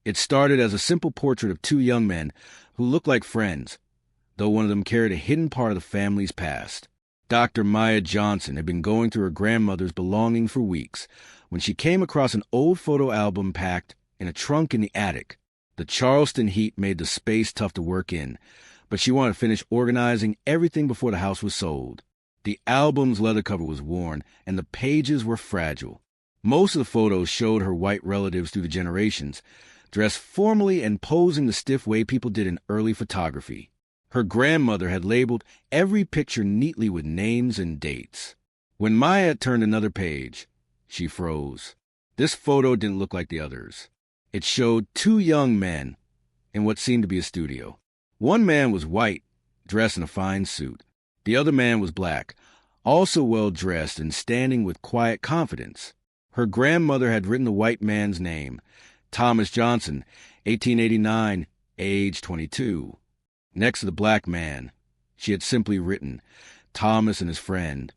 It started as a simple portrait of two young men who looked like friends, though one of them carried a hidden part of the family's past. Dr. Maya Johnson had been going through her grandmother's belongings for weeks when she came across an old photo album packed in a trunk in the attic. The Charleston heat made the space tough to work in, but she wanted to finish organizing everything before the house was sold. The album's leather cover was worn, and the pages were fragile. Most of the photos showed her white relatives through the generations, dressed formally and posing the stiff way people did in early photography. Her grandmother had labeled every picture neatly with names and dates. When Maya turned another page, she froze. This photo didn't look like the others. It showed two young men in what seemed to be a studio. One man was white, dressed in a fine suit. The other man was black, also well-dressed and standing with quiet confidence. Her grandmother had written the white man's name, Thomas Johnson, 1889, age 22. Next to the black man, she had simply written, Thomas and his friend.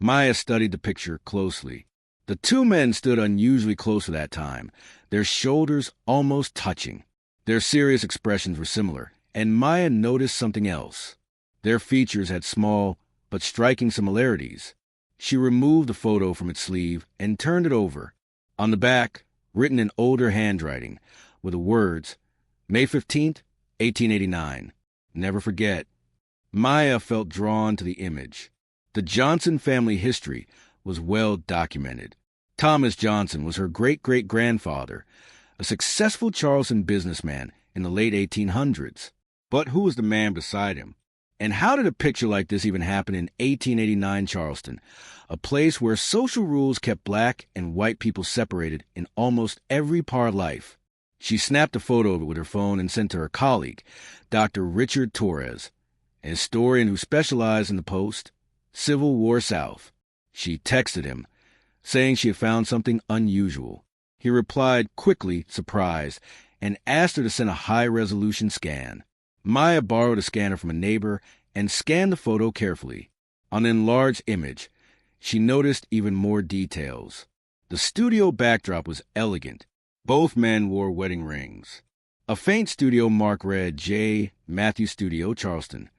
Maya studied the picture closely. The two men stood unusually close for that time, their shoulders almost touching. Their serious expressions were similar, and Maya noticed something else. Their features had small but striking similarities. She removed the photo from its sleeve and turned it over. On the back, written in older handwriting, were the words, May 15th, 1889. Never forget. Maya felt drawn to the image. The Johnson family history was well documented. Thomas Johnson was her great-great-grandfather, a successful Charleston businessman in the late 1800s. But who was the man beside him? And how did a picture like this even happen in 1889 Charleston, a place where social rules kept black and white people separated in almost every part of life? She snapped a photo of it with her phone and sent to her colleague, Dr. Richard Torres, a historian who specialized in the post-Civil War South. She texted him, saying she had found something unusual. He replied quickly, surprised, and asked her to send a high-resolution scan. Maya borrowed a scanner from a neighbor and scanned the photo carefully. On the enlarged image, she noticed even more details. The studio backdrop was elegant. Both men wore wedding rings. A faint studio mark read J. Matthews Studio, Charleston.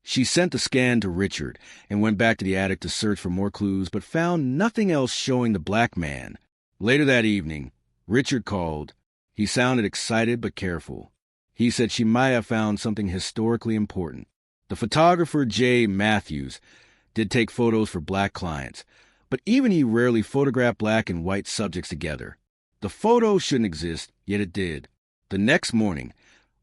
She sent the scan to Richard and went back to the attic to search for more clues, but found nothing else showing the black man. Later that evening, Richard called. He sounded excited but careful. He said she might have found something historically important. The photographer J. Matthews did take photos for black clients, but even he rarely photographed black and white subjects together. The photo shouldn't exist, yet it did. The next morning,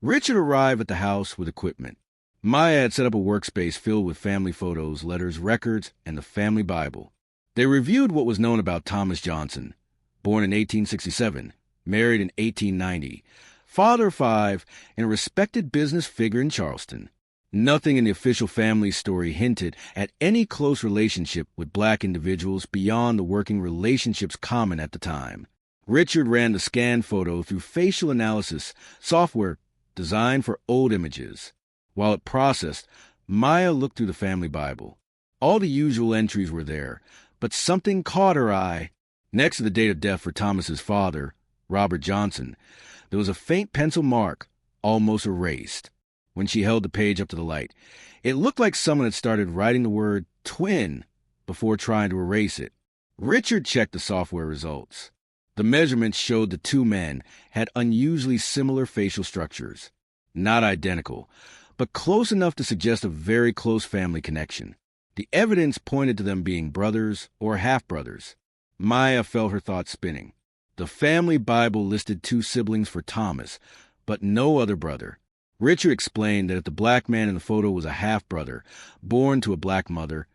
Richard arrived at the house with equipment. Maya had set up a workspace filled with family photos, letters, records, and the family Bible. They reviewed what was known about Thomas Johnson, born in 1867, married in 1890, father of 5, and a respected business figure in Charleston. Nothing in the official family story hinted at any close relationship with black individuals beyond the working relationships common at the time. Richard ran the scan photo through facial analysis software designed for old images. While it processed, Maya looked through the family Bible. All the usual entries were there, but something caught her eye. Next to the date of death for Thomas's father, Robert Johnson, there was a faint pencil mark, almost erased. When she held the page up to the light, it looked like someone had started writing the word twin before trying to erase it. Richard checked the software results. The measurements showed the two men had unusually similar facial structures. Not identical, but close enough to suggest a very close family connection. The evidence pointed to them being brothers or half-brothers. Maya felt her thoughts spinning. The family Bible listed 2 siblings for Thomas, but no other brother. Richard explained that if the black man in the photo was a half-brother, born to a black mother,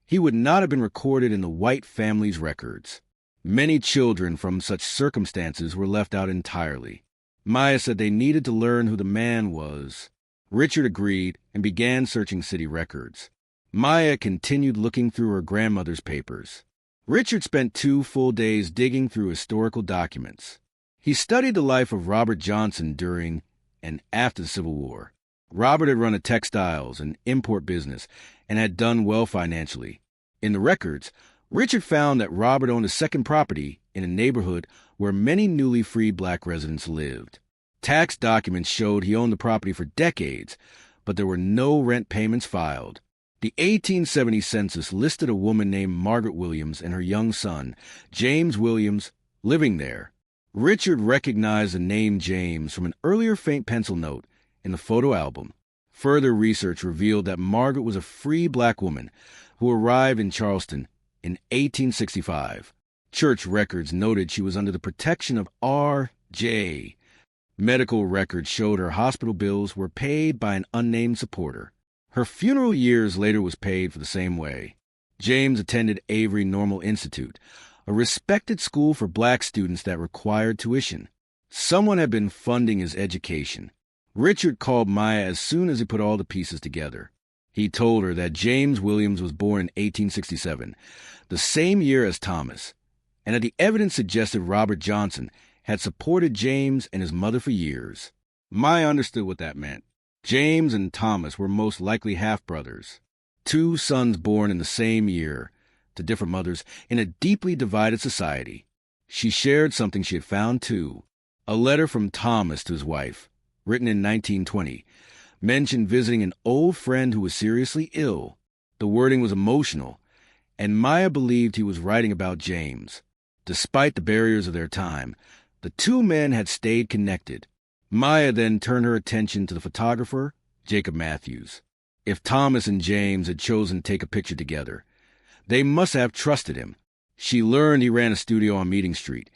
he would not have been recorded in the white family's records. Many children from such circumstances were left out entirely. Maya said they needed to learn who the man was. Richard agreed and began searching city records. Maya continued looking through her grandmother's papers. Richard spent 2 full days digging through historical documents. He studied the life of Robert Johnson during and after the Civil War. Robert had run a textiles and import business and had done well financially. In the records, Richard found that Robert owned a second property in a neighborhood where many newly freed black residents lived. Tax documents showed he owned the property for decades, but there were no rent payments filed. The 1870 census listed a woman named Margaret Williams and her young son, James Williams, living there. Richard recognized the name James from an earlier faint pencil note in the photo album. Further research revealed that Margaret was a free black woman who arrived in Charleston in 1865. Church records noted she was under the protection of R.J. Medical records showed her hospital bills were paid by an unnamed supporter. Her funeral years later was paid for the same way. James attended Avery Normal Institute, a respected school for black students that required tuition. Someone had been funding his education. Richard called Maya as soon as he put all the pieces together. He told her that James Williams was born in 1867, the same year as Thomas, and that the evidence suggested Robert Johnson had supported James and his mother for years. Maya understood what that meant. James and Thomas were most likely half-brothers, two sons born in the same year, to different mothers, in a deeply divided society. She shared something she had found, too. A letter from Thomas to his wife, written in 1920, mentioned visiting an old friend who was seriously ill. The wording was emotional, and Maya believed he was writing about James. Despite the barriers of their time, the two men had stayed connected. Maya then turned her attention to the photographer, Jacob Matthews. If Thomas and James had chosen to take a picture together, they must have trusted him. She learned he ran a studio on Meeting Street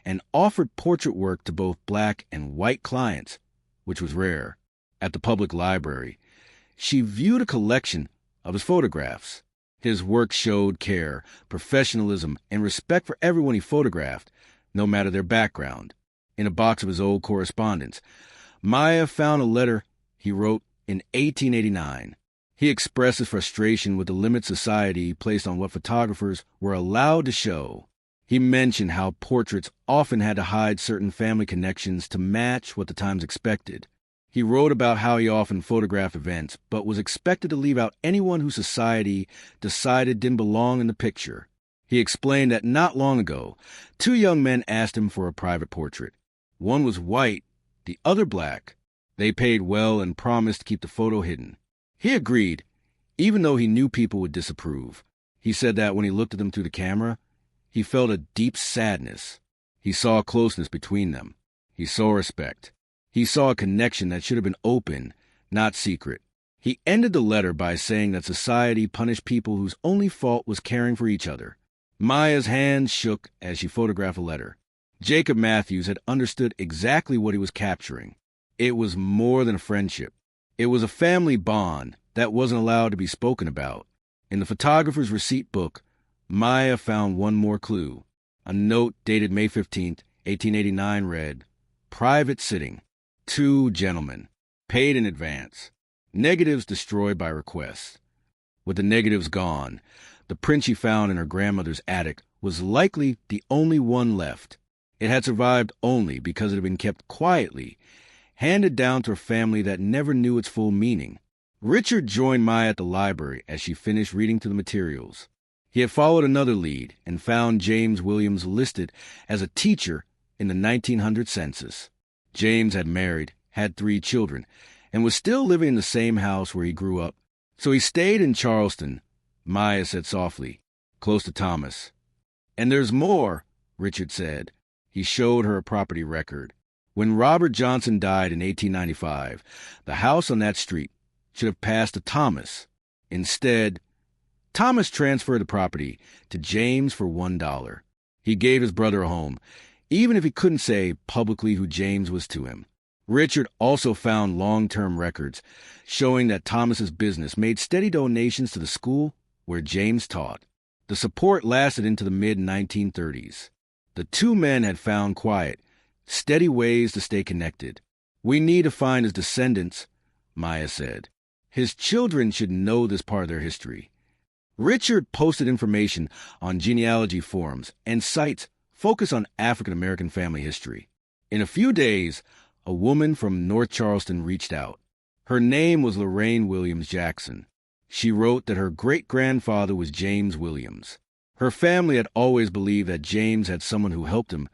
and offered portrait work to both black and white clients, which was rare. At the public library, she viewed a collection of his photographs. His work showed care, professionalism, and respect for everyone he photographed, no matter their background. In a box of his old correspondence, Maya found a letter he wrote in 1889. He expressed his frustration with the limits society placed on what photographers were allowed to show. He mentioned how portraits often had to hide certain family connections to match what the times expected. He wrote about how he often photographed events, but was expected to leave out anyone who society decided didn't belong in the picture. He explained that not long ago, two young men asked him for a private portrait. One was white, the other black. They paid well and promised to keep the photo hidden. He agreed, even though he knew people would disapprove. He said that when he looked at them through the camera, he felt a deep sadness. He saw a closeness between them. He saw respect. He saw a connection that should have been open, not secret. He ended the letter by saying that society punished people whose only fault was caring for each other. Maya's hand shook as she photographed the letter. Jacob Matthews had understood exactly what he was capturing. It was more than a friendship. It was a family bond that wasn't allowed to be spoken about. In the photographer's receipt book, Maya found one more clue. A note dated May 15, 1889 read, "Private sitting. Two gentlemen. Paid in advance. Negatives destroyed by request." With the negatives gone, the print she found in her grandmother's attic was likely the only one left. It had survived only because it had been kept quietly, handed down to a family that never knew its full meaning. Richard joined Maya at the library as she finished reading through the materials. He had followed another lead and found James Williams listed as a teacher in the 1900 census. James had married, had 3 children, and was still living in the same house where he grew up. So he stayed in Charleston, Maya said softly, close to Thomas. "And there's more," Richard said. He showed her a property record. When Robert Johnson died in 1895, the house on that street should have passed to Thomas. Instead, Thomas transferred the property to James for $1. He gave his brother a home, even if he couldn't say publicly who James was to him. Richard also found long-term records showing that Thomas's business made steady donations to the school where James taught. The support lasted into the mid-1930s. The two men had found quiet, steady ways to stay connected. "We need to find his descendants," Maya said. "His children should know this part of their history." Richard posted information on genealogy forums and sites focused on African American family history. In a few days, a woman from North Charleston reached out. Her name was Lorraine Williams Jackson. She wrote that her great-grandfather was James Williams. Her family had always believed that James had someone who helped him,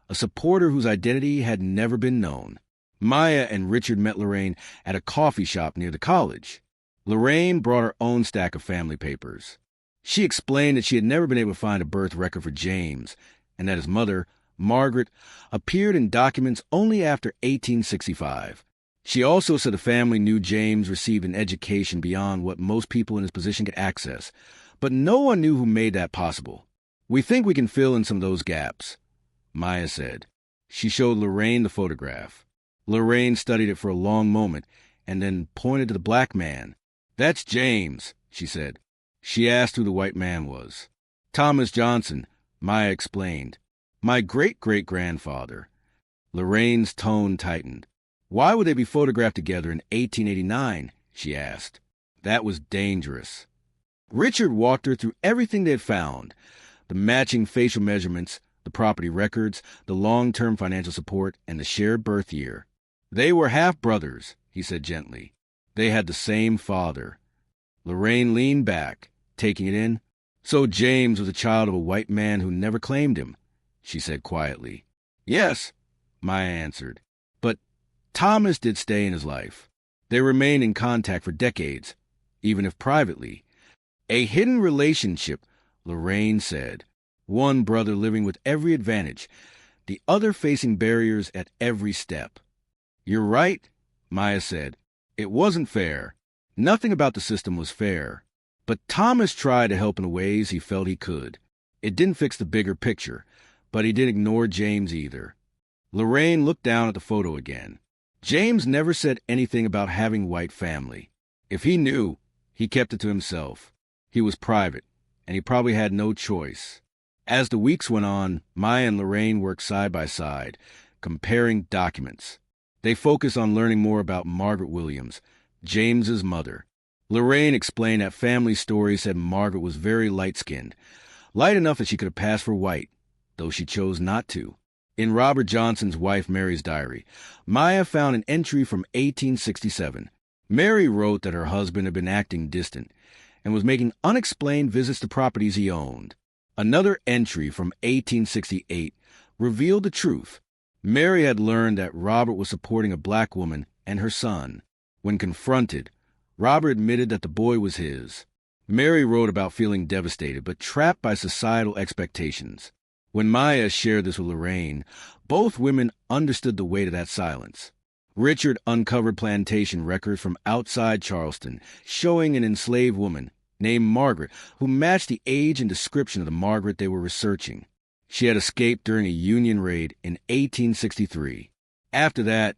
a supporter whose identity had never been known. Maya and Richard met Lorraine at a coffee shop near the college. Lorraine brought her own stack of family papers. She explained that she had never been able to find a birth record for James, and that his mother, Margaret, appeared in documents only after 1865. She also said the family knew James received an education beyond what most people in his position could access, but no one knew who made that possible. "We think we can fill in some of those gaps," Maya said. She showed Lorraine the photograph. Lorraine studied it for a long moment and then pointed to the black man. "That's James," she said. She asked who the white man was. "Thomas Johnson," Maya explained. "My great-great-grandfather." Lorraine's tone tightened. "Why would they be photographed together in 1889? She asked. That was dangerous. Richard walked her through everything they had found: the matching facial measurements, the property records, the long-term financial support, and the shared birth year. "They were half-brothers," he said gently. "They had the same father." Lorraine leaned back, taking it in. "So James was a child of a white man who never claimed him," she said quietly. "Yes," Maya answered. "But Thomas did stay in his life. They remained in contact for decades, even if privately. A hidden relationship," Lorraine said. "One brother living with every advantage, the other facing barriers at every step." "You're right," Maya said. "It wasn't fair. Nothing about the system was fair. But Thomas tried to help in the ways he felt he could. It didn't fix the bigger picture, but he didn't ignore James either." Lorraine looked down at the photo again. "James never said anything about having white family. If he knew, he kept it to himself. He was private, and he probably had no choice." As the weeks went on, Maya and Lorraine worked side by side, comparing documents. They focused on learning more about Margaret Williams, James's mother. Lorraine explained that family stories said Margaret was very light-skinned, light enough that she could have passed for white, though she chose not to. In Robert Johnson's wife Mary's diary, Maya found an entry from 1867. Mary wrote that her husband had been acting distant and was making unexplained visits to properties he owned. Another entry from 1868 revealed the truth. Mary had learned that Robert was supporting a black woman and her son. When confronted, Robert admitted that the boy was his. Mary wrote about feeling devastated but trapped by societal expectations. When Maya shared this with Lorraine, both women understood the weight of that silence. Richard uncovered plantation records from outside Charleston, showing an enslaved woman named Margaret who matched the age and description of the Margaret they were researching. She had escaped during a Union raid in 1863. After that,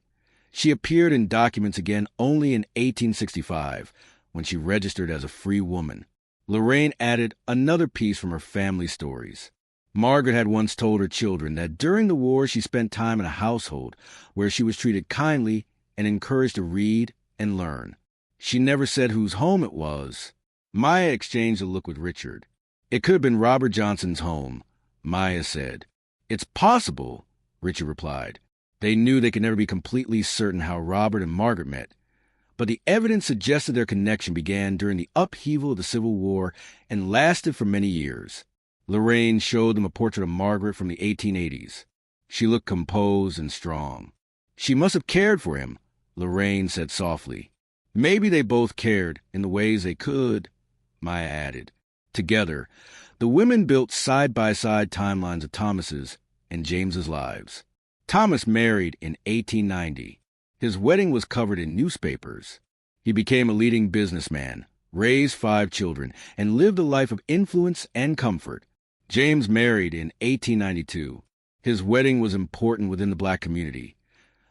she appeared in documents again only in 1865, when she registered as a free woman. Lorraine added another piece from her family stories. Margaret had once told her children that during the war she spent time in a household where she was treated kindly and encouraged to read and learn. She never said whose home it was. Maya exchanged a look with Richard. "It could have been Robert Johnson's home," Maya said. "It's possible," Richard replied. They knew they could never be completely certain how Robert and Margaret met, but the evidence suggested their connection began during the upheaval of the Civil War and lasted for many years. Lorraine showed them a portrait of Margaret from the 1880s. She looked composed and strong. "She must have cared for him," Lorraine said softly. "Maybe they both cared in the ways they could," Maya added. Together, the women built side-by-side timelines of Thomas's and James's lives. Thomas married in 1890. His wedding was covered in newspapers. He became a leading businessman, raised 5 children, and lived a life of influence and comfort. James married in 1892. His wedding was important within the black community,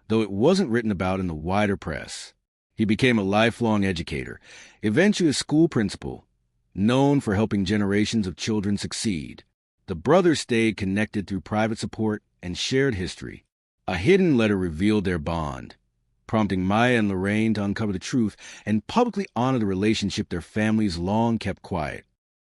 though it wasn't written about in the wider press. He became a lifelong educator, eventually a school principal, known for helping generations of children succeed. The brothers stayed connected through private support and shared history. A hidden letter revealed their bond, prompting Maya and Lorraine to uncover the truth and publicly honor the relationship their families long kept quiet.